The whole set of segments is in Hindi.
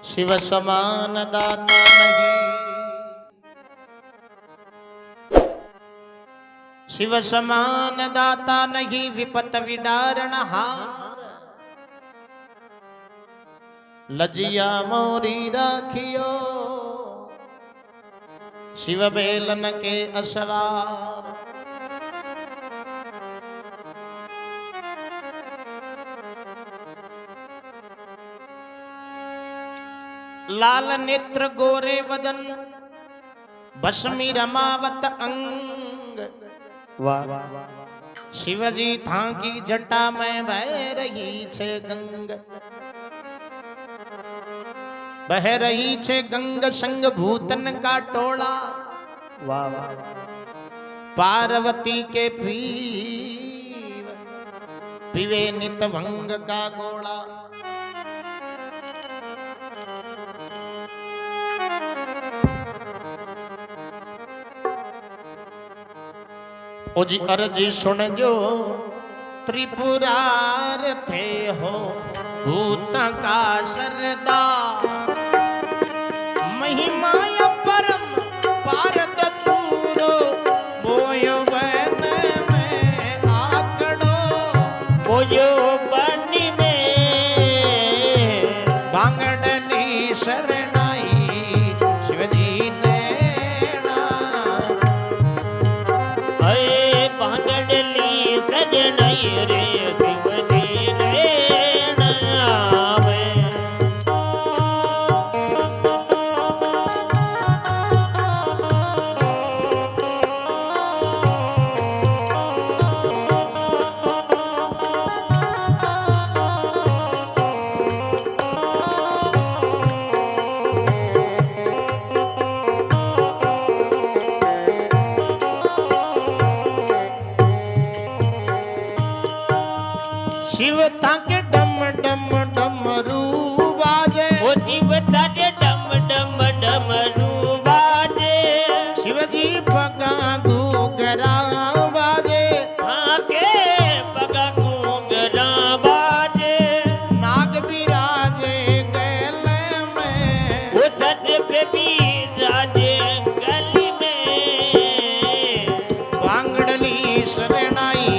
शिव समान दाता नहीं, शिव समान दाता नहीं, विपत विदारण हार। लजिया मोरी राखियो शिव बेलन के असवार। लाल नेत्र गोरे वदन भस्मी रमावत अंग। शिवजी था की जटा में बह रही छे गंग, बह रही छे गंग संग भूतन का टोला। पार्वती के पीवे नित भंग का गोला। ओ जी अर्जी सुन जो त्रिपुरार थे हो भूत का सरदार। महिमा परम पारद तूरो बोयो वन में आकड़ो, बोयो बन में बांगड़नी शरणाई शिवजी नैना। अरे बांगड़ली सजनाई रे शिवजी नैना में। शिव ताके डम डम डमरू बाजे, वो शिव ताके डम डम डमरू बाजे। शिवजी पगा घूंघरा बाजे, आके पगा घूंघरा बाजे। नाग विराजे गले में, वो सद पे राजे गली में। बांगड़ली शरणाई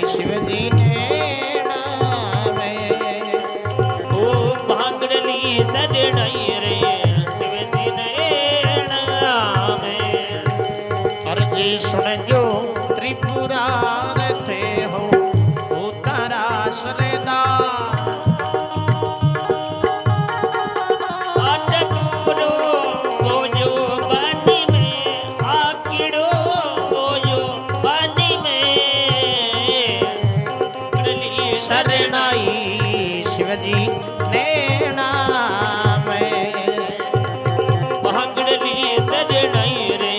शिवजी नैना में। ओ बांगड़ली सजनाई रे शिवजी नैना में। अर्जी सुन जो त्रिपुरार थे हो उतारा सरदार। आटकूरो बोयो बानी में, आकिड़ो बोयो बानी में। बांगड़ली शरणाई शिवजी नैना में। बांगड़ली सजनाई रे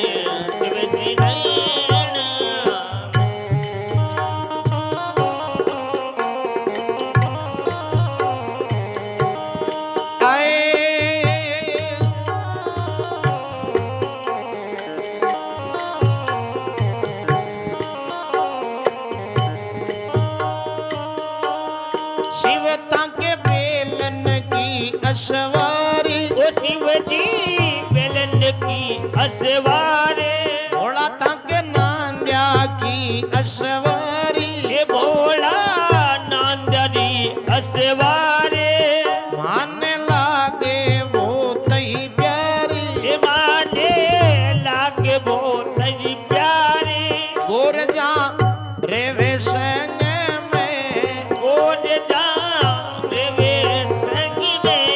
शिवजी नैना। शिव ताके बेलन की असवारी, ओ शिवजी बेलन की असवारे। भोला ताके नांद्या की असवारी। ये भोला नांदरी असवारे। माने लागे वो तई प्यारी, ये माने लागे बहुत ही प्यारे। गोर जा रेवे संग में, गोद जान रे संग में।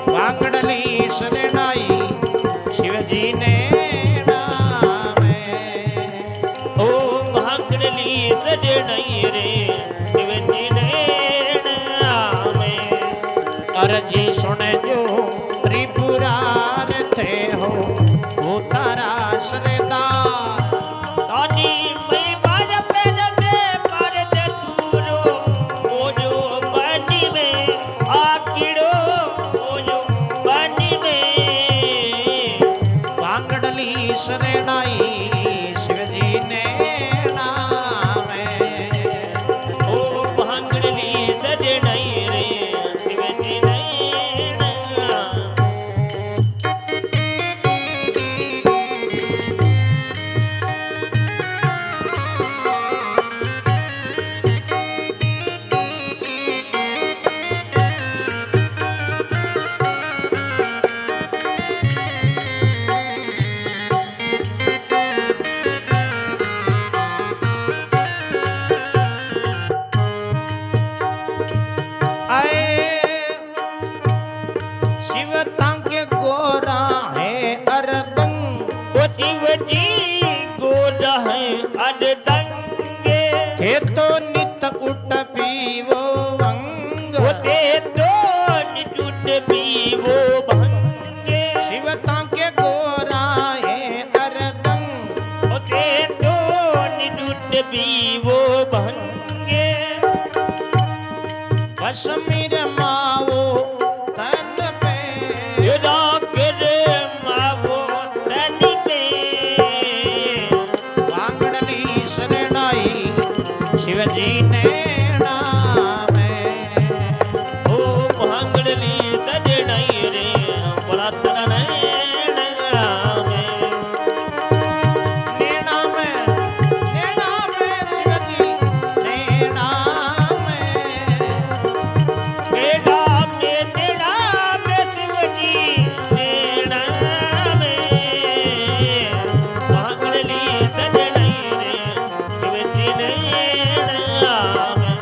बांगड़ली शरणाई शिवजी नैना में। ओ बांगड़ली सजनाई रे शिवजी नैना में। अर्जी सुन जो त्रिपुरार थे हो उतारा सरदार। तानी मैं बाज पेन में पर दे तूरो बोयो बनी में, आकिड़ो बोयो बनी में। बांगड़ली शरणाई शिवजी नैना में। ओ बांगड़ली सजनाई रे शिवजी नैना आए शिव तांके गोरा है अरदंग वो शिव जी गोरा है अरदंगे हे तो नित उठ पीवो वंग वो दे तो निटूट पीवो भंगे शिव तांके गोरा है अरदंग वो दे तो निटूट पीवो भंगे कश्मीर मावो तन पे तेरा कर मावो तन पे वांगड़ली शरणाई शिवजी ने नामे ओ भांगड़ली सजनाई रे बड़ा तरन नैना में शिवजी नैना में तेरा में शिवजी तेरा में भांगड़ली सजनाई रे शिवजी नैना में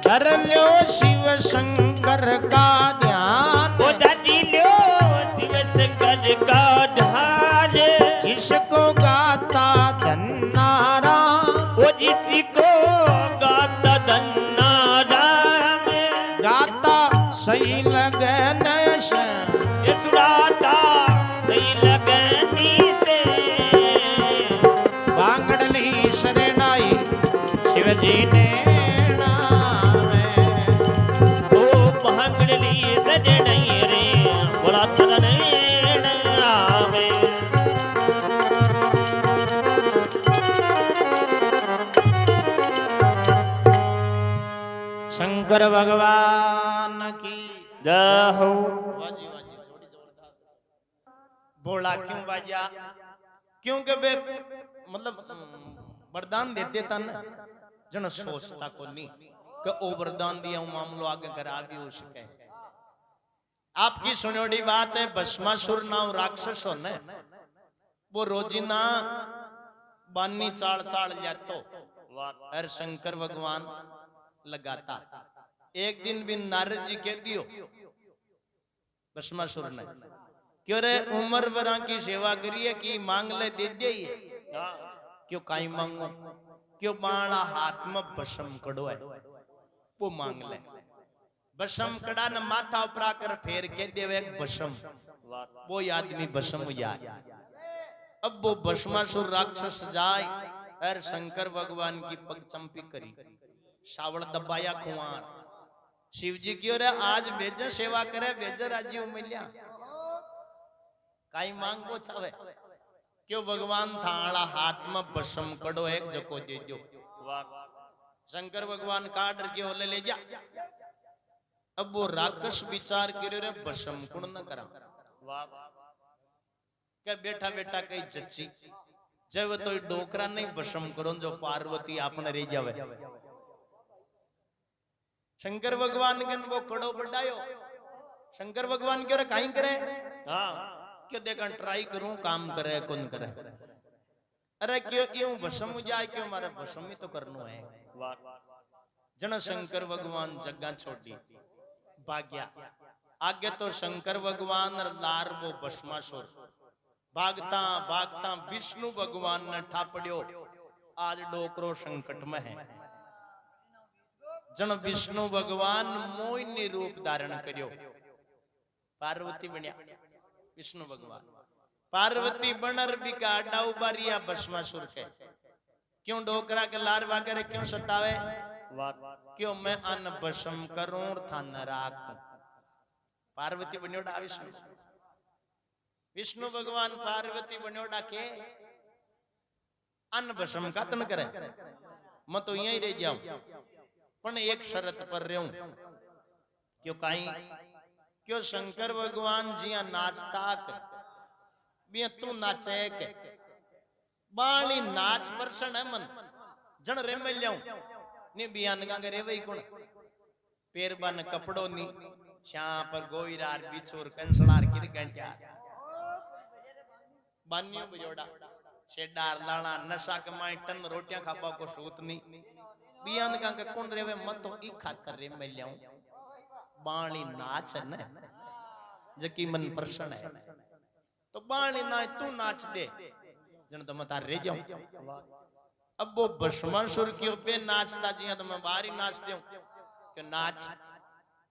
धर लो शिव शंकर का ध्यान वो दादी लो शिव शंकर का ध्यान जिसको गाता धन्नारा वो जिसको गाता धन्नारा में गाता सही लगन से ये सुनाता सही लगनी से वांगड़ली शरणाई शिवजी ने नामे ओ भांगड़ली सजनाई रे बोला तरन में शंकर भगवान की जय हो वाजी वाजी थोड़ी जोरदार बोला क्यों बाजा क्योंकि वे मतलब वरदान देते तन जन सोचता को नहीं कि ओ वरदान दिया हूं मामलो आगे करा भी हो सके आपकी सुनोड़ी बात है भस्मासुर नाम राक्षस हो ने वो रोजिना बानी चाल चाल जातो और शंकर भगवान लगाता एक दिन भी नारद जी कह दियो भस्मासुर ने क्यों रे उम्र भरा की सेवा करिए कि मांग ले दे दे क्यों काई मांगो क्यों बाणा हाथ में भस्म कड़ो है वो मांग ले भस्म कड़ा न माथा उपरा कर फेर के देवे एक भस्म वो आदमी भस्म हो जाए अब वो भस्मासुर राक्षस जाए और शंकर भगवान की पग चंपी करी सावड़ दबाया कुआर शिव जी की रे आज बेजे सेवा करे बेजे राजी उमिल्या काई मांग वो छावे क्यों भगवान थाड़ा हाथ में भस्म कड़ो एक जको दे दो शंकर भगवान काट के होले ले जा अब वो राक्षस विचार करे रे भस्म कुण न करा क्या बेटा बेटा कई जच्ची जब तो डोकरा नहीं भस्म करो जो पार्वती आपने रह जावे शंकर भगवान के वो कड़ो बढ़ायो शंकर भगवान क्यों रे काई करे क्यों देखा ट्राई करूं काम करे कौन करे अरे क्यों यूं भस्म हो जाए क्यों हमारे भस्म ही तो करनो है जन शंकर भगवान जगह छोड़ी भाग्या आगे तो शंकर भगवान लार वो भस्मासुर भागता भागता विष्णु भगवान ने ठापड़ियो आज डोकरो संकट में है जन विष्णु भगवान मोहिनी रूप धारण करियो पार्वती बनिया विष्णु भगवान पार्वती बनर बिका डाउ बारिया भस्मासुर के क्यों डोकरा के लार वगैरह क्यों सतावे क्यों मैं अन्न भस्म करूं था न राखूं पार्वती बनियोड़ा विष्णु विष्णु भगवान पार्वती बनियोड़ा के अन्न भस्म का तन करे मैं तो यहीं रह जाऊं पण एक शरत पर रहूं क्यों काई क्यों शंकर भगवान जिया नाचता बिया तू नाचे के बाणी नाच परसन है मन जन रे मिल जाऊं नी बियान का रे वही गुण पेर बन कपड़ो नी श्याम पर गोविरार बिछोर कंसड़ार गिर गंट्यार बानियों बजोड़ा शेडार लाना नशा कमाई टन रोटियां खाबा को सूत नहीं बियांद का कुंड रेवे मत तो ई खातर रे मैं लियाऊं बाणी नाच न जकी मन प्रसन्न है तो बाणी नाच तू नाच दे जन तो मता रे जाऊं अब वो भस्मासुर की पे नाचता जिया तो मैं बाहर ही नाच दूं कि नाच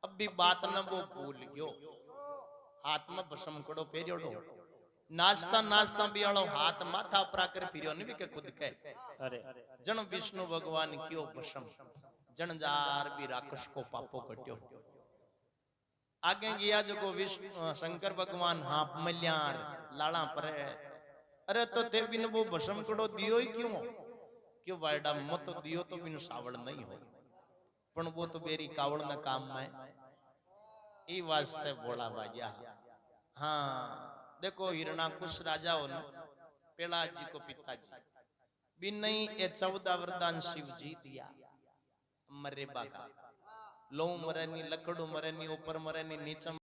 अब भी बात न वो भूल गयो हाथ में भस्म कड़ो पेरियोड़ो नाचता नाचता भी आलो हाथ माथा अपरा कर फिरियो नहीं भी के खुद के अरे जन विष्णु भगवान क्यों भस्म जन जार भी राक्षस को पापो कट्यो आगे गया जो को विष्णु शंकर भगवान हाँ मल्यार लाला पर अरे तो ते बिन वो भस्म कड़ो दियो ही क्यों वायडा मत दियो तो बिन सावड़ नहीं हो पण वो तो बेरी कावड़ ना काम में ई वास्ते बोला बाजा हाँ देखो हिरणाकुश राजा हो न पेला जी को पिताजी भी नहीं ये 14 वरदान शिव जी दिया मरे बागा लो मरे नी लकड़ू मरे नी ऊपर मरे नी नीचे